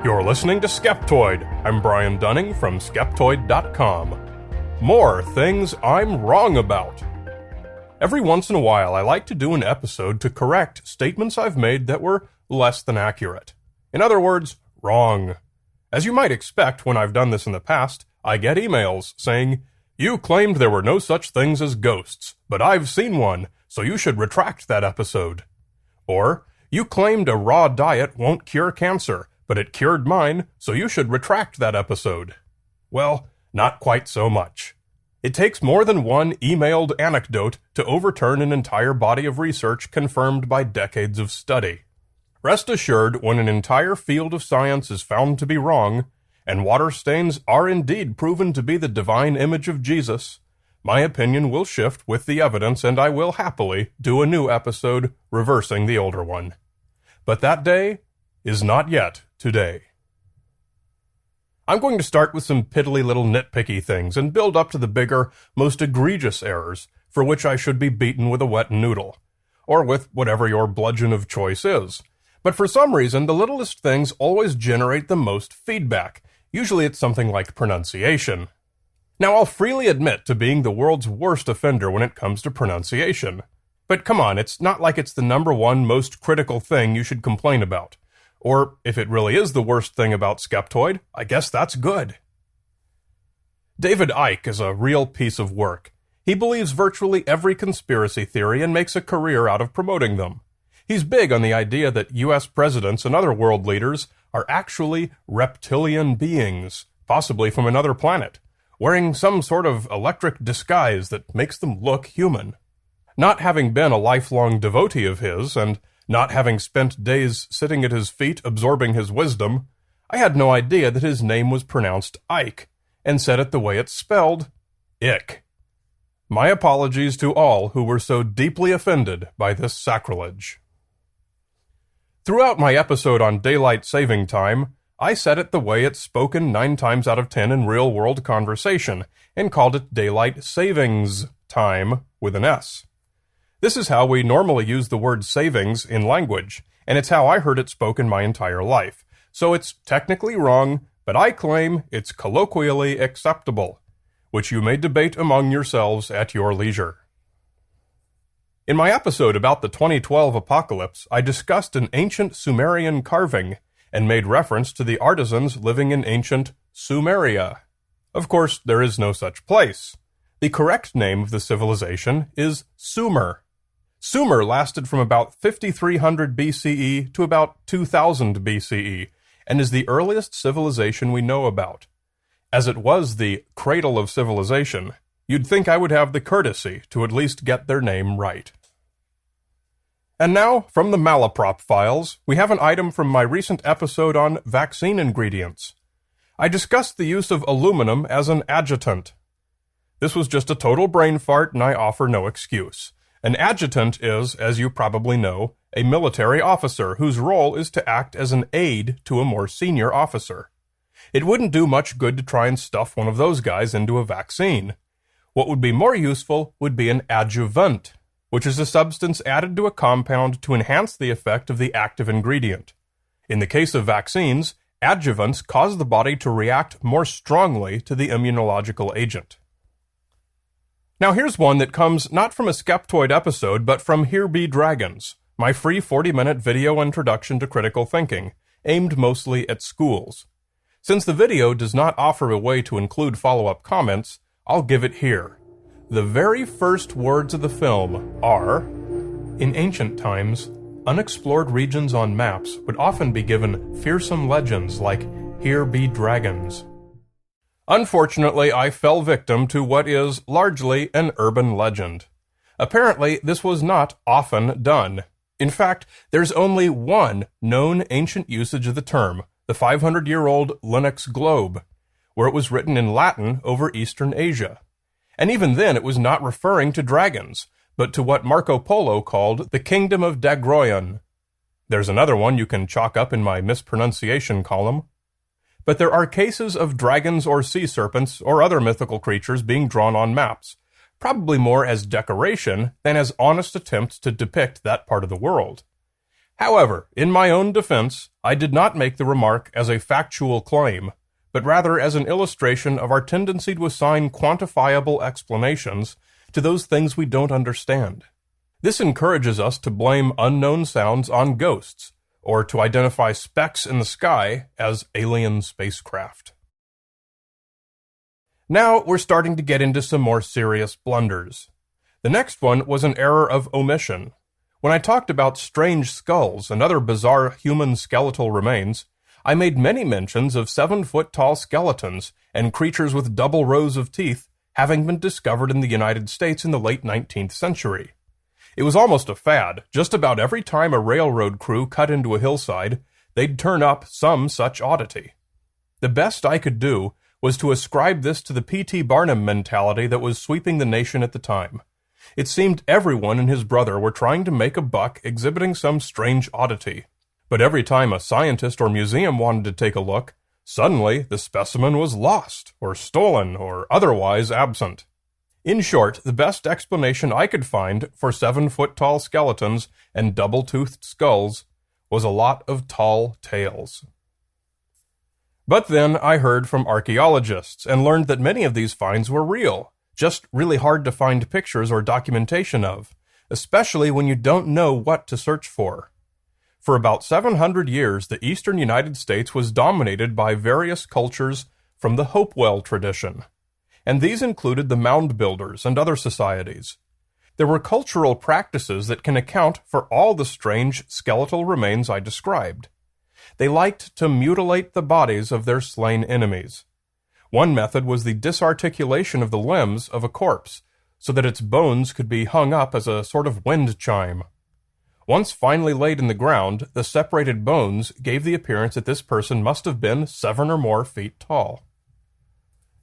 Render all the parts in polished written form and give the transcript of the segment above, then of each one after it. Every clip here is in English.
You're listening to Skeptoid. I'm Brian Dunning from Skeptoid.com. More things I'm wrong about. Every once in a while, I like to do an episode to correct statements I've made that were less than accurate. In other words, wrong. As you might expect, when I've done this in the past, I get emails saying, "You claimed there were no such things as ghosts, but I've seen one, so you should retract that episode." Or, "You claimed a raw diet won't cure cancer, but it cured mine, so you should retract that episode." Well, not quite so much. It takes more than one emailed anecdote to overturn an entire body of research confirmed by decades of study. Rest assured, when an entire field of science is found to be wrong, and water stains are indeed proven to be the divine image of Jesus, my opinion will shift with the evidence, and I will happily do a new episode reversing the older one. But that day is not yet today. I'm going to start with some piddly little nitpicky things and build up to the bigger, most egregious errors for which I should be beaten with a wet noodle, or with whatever your bludgeon of choice is. But for some reason, the littlest things always generate the most feedback. Usually it's something like pronunciation. Now, I'll freely admit to being the world's worst offender when it comes to pronunciation. But come on, it's not like it's the number one most critical thing you should complain about. Or, if it really is the worst thing about Skeptoid, I guess that's good. David Icke is a real piece of work. He believes virtually every conspiracy theory and makes a career out of promoting them. He's big on the idea that U.S. presidents and other world leaders are actually reptilian beings, possibly from another planet, wearing some sort of electric disguise that makes them look human. Not having been a lifelong devotee of his, and not having spent days sitting at his feet absorbing his wisdom, I had no idea that his name was pronounced Ike, and said it the way it's spelled, Ick. My apologies to all who were so deeply offended by this sacrilege. Throughout my episode on daylight saving time, I said it the way it's spoken 9 times out of 10 in real-world conversation, and called it daylight savings time with an S. This is how we normally use the word savings in language, and it's how I heard it spoken my entire life. So it's technically wrong, but I claim it's colloquially acceptable, which you may debate among yourselves at your leisure. In my episode about the 2012 apocalypse, I discussed an ancient Sumerian carving and made reference to the artisans living in ancient Sumeria. Of course, there is no such place. The correct name of the civilization is Sumer. Sumer lasted from about 5300 BCE to about 2000 BCE, and is the earliest civilization we know about. As it was the cradle of civilization, you'd think I would have the courtesy to at least get their name right. And now, from the Malaprop files, we have an item from my recent episode on vaccine ingredients. I discussed the use of aluminum as an adjutant. This was just a total brain fart, and I offer no excuse. An adjutant is, as you probably know, a military officer whose role is to act as an aide to a more senior officer. It wouldn't do much good to try and stuff one of those guys into a vaccine. What would be more useful would be an adjuvant, which is a substance added to a compound to enhance the effect of the active ingredient. In the case of vaccines, adjuvants cause the body to react more strongly to the immunological agent. Now here's one that comes not from a Skeptoid episode, but from Here Be Dragons, my free 40-minute video introduction to critical thinking, aimed mostly at schools. Since the video does not offer a way to include follow-up comments, I'll give it here. The very first words of the film are, "In ancient times, unexplored regions on maps would often be given fearsome legends like Here Be Dragons." Unfortunately, I fell victim to what is largely an urban legend. Apparently, this was not often done. In fact, there's only one known ancient usage of the term, the 500-year-old Linux globe, where it was written in Latin over Eastern Asia. And even then, it was not referring to dragons, but to what Marco Polo called the Kingdom of Dagroyan. There's another one you can chalk up in my mispronunciation column. But there are cases of dragons or sea serpents or other mythical creatures being drawn on maps, probably more as decoration than as honest attempts to depict that part of the world. However, in my own defense, I did not make the remark as a factual claim, but rather as an illustration of our tendency to assign quantifiable explanations to those things we don't understand. This encourages us to blame unknown sounds on ghosts, or to identify specks in the sky as alien spacecraft. Now we're starting to get into some more serious blunders. The next one was an error of omission. When I talked about strange skulls and other bizarre human skeletal remains, I made many mentions of 7-foot-tall skeletons and creatures with double rows of teeth having been discovered in the United States in the late 19th century. It was almost a fad. Just about every time a railroad crew cut into a hillside, they'd turn up some such oddity. The best I could do was to ascribe this to the P.T. Barnum mentality that was sweeping the nation at the time. It seemed everyone and his brother were trying to make a buck exhibiting some strange oddity. But every time a scientist or museum wanted to take a look, suddenly the specimen was lost, or stolen, or otherwise absent. In short, the best explanation I could find for 7-foot-tall skeletons and double-toothed skulls was a lot of tall tales. But then I heard from archaeologists and learned that many of these finds were real, just really hard to find pictures or documentation of, especially when you don't know what to search for. For about 700 years, the eastern United States was dominated by various cultures from the Hopewell tradition, and these included the mound builders and other societies. There were cultural practices that can account for all the strange skeletal remains I described. They liked to mutilate the bodies of their slain enemies. One method was the disarticulation of the limbs of a corpse, so that its bones could be hung up as a sort of wind chime. Once finally laid in the ground, the separated bones gave the appearance that this person must have been 7 or more feet tall.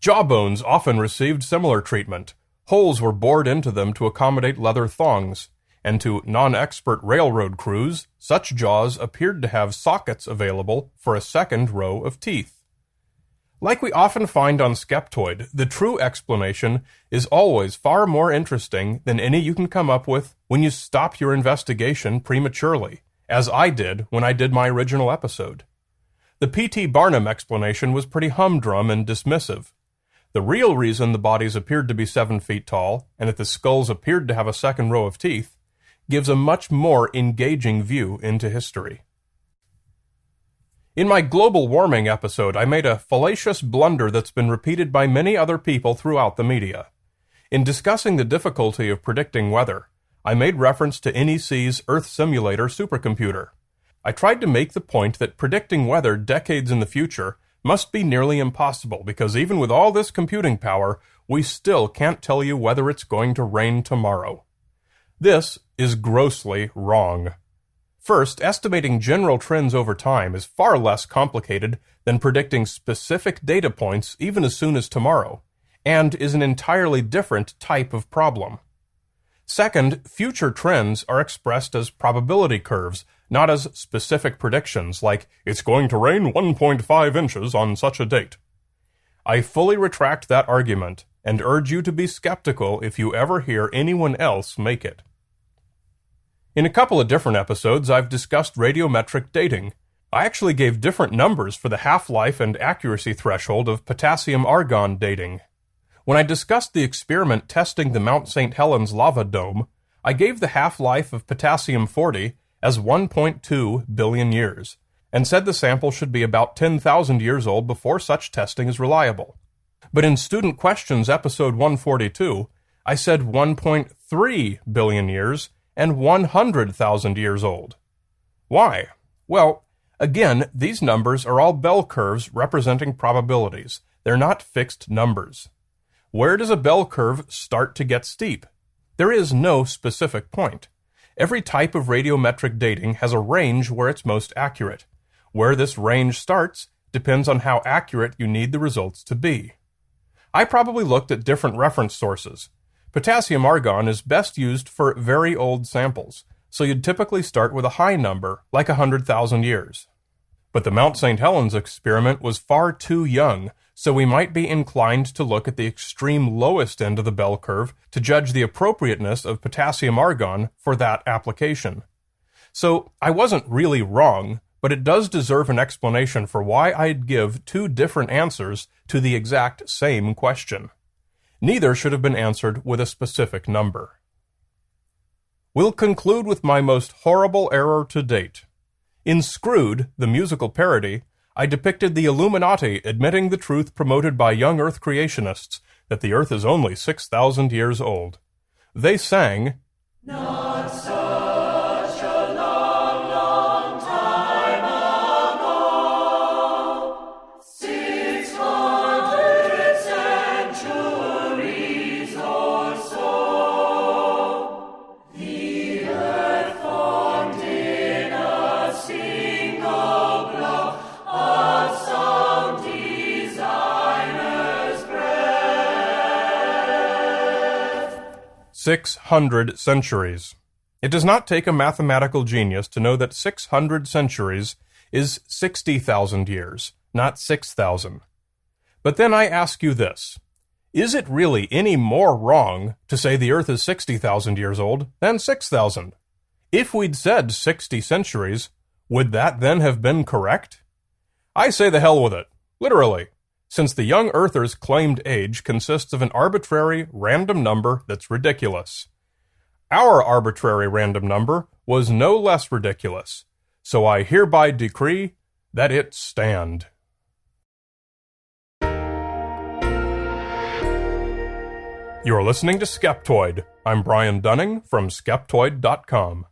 Jawbones often received similar treatment. Holes were bored into them to accommodate leather thongs, and to non-expert railroad crews, such jaws appeared to have sockets available for a second row of teeth. Like we often find on Skeptoid, the true explanation is always far more interesting than any you can come up with when you stop your investigation prematurely, as I did when I did my original episode. The P.T. Barnum explanation was pretty humdrum and dismissive. The real reason the bodies appeared to be 7 feet tall, and that the skulls appeared to have a second row of teeth, gives a much more engaging view into history. In my global warming episode, I made a fallacious blunder that's been repeated by many other people throughout the media. In discussing the difficulty of predicting weather, I made reference to NEC's Earth Simulator supercomputer. I tried to make the point that predicting weather decades in the future must be nearly impossible because even with all this computing power, we still can't tell you whether it's going to rain tomorrow. This is grossly wrong. First, estimating general trends over time is far less complicated than predicting specific data points even as soon as tomorrow, and is an entirely different type of problem. Second, future trends are expressed as probability curves, not as specific predictions like, it's going to rain 1.5 inches on such a date. I fully retract that argument, and urge you to be skeptical if you ever hear anyone else make it. In a couple of different episodes, I've discussed radiometric dating. I actually gave different numbers for the half-life and accuracy threshold of potassium-argon dating. When I discussed the experiment testing the Mount St. Helens lava dome, I gave the half-life of potassium-40 as 1.2 billion years, and said the sample should be about 10,000 years old before such testing is reliable. But in Student Questions episode 142, I said 1.3 billion years and 100,000 years old. Why? Well, again, these numbers are all bell curves representing probabilities. They're not fixed numbers. Where does a bell curve start to get steep? There is no specific point. Every type of radiometric dating has a range where it's most accurate. Where this range starts depends on how accurate you need the results to be. I probably looked at different reference sources. Potassium-argon is best used for very old samples, so you'd typically start with a high number, like 100,000 years. But the Mount St. Helens experiment was far too young, so we might be inclined to look at the extreme lowest end of the bell curve to judge the appropriateness of potassium-argon for that application. So I wasn't really wrong, but it does deserve an explanation for why I'd give two different answers to the exact same question. Neither should have been answered with a specific number. We'll conclude with my most horrible error to date. In Screwed, the musical parody, I depicted the Illuminati admitting the truth promoted by young Earth creationists that the Earth is only 6,000 years old. They sang, "Not such a long, long time ago, 600 centuries or so, the Earth formed in a single blow of some designer's breath." 600 centuries. It does not take a mathematical genius to know that 600 centuries is 60,000 years, not 6,000. But then I ask you this. Is it really any more wrong to say the Earth is 60,000 years old than 6,000? If we'd said 60 centuries, would that then have been correct? I say the hell with it, literally, since the young Earthers' claimed age consists of an arbitrary, random number that's ridiculous. Our arbitrary random number was no less ridiculous, so I hereby decree that it stand. You're listening to Skeptoid. I'm Brian Dunning from Skeptoid.com.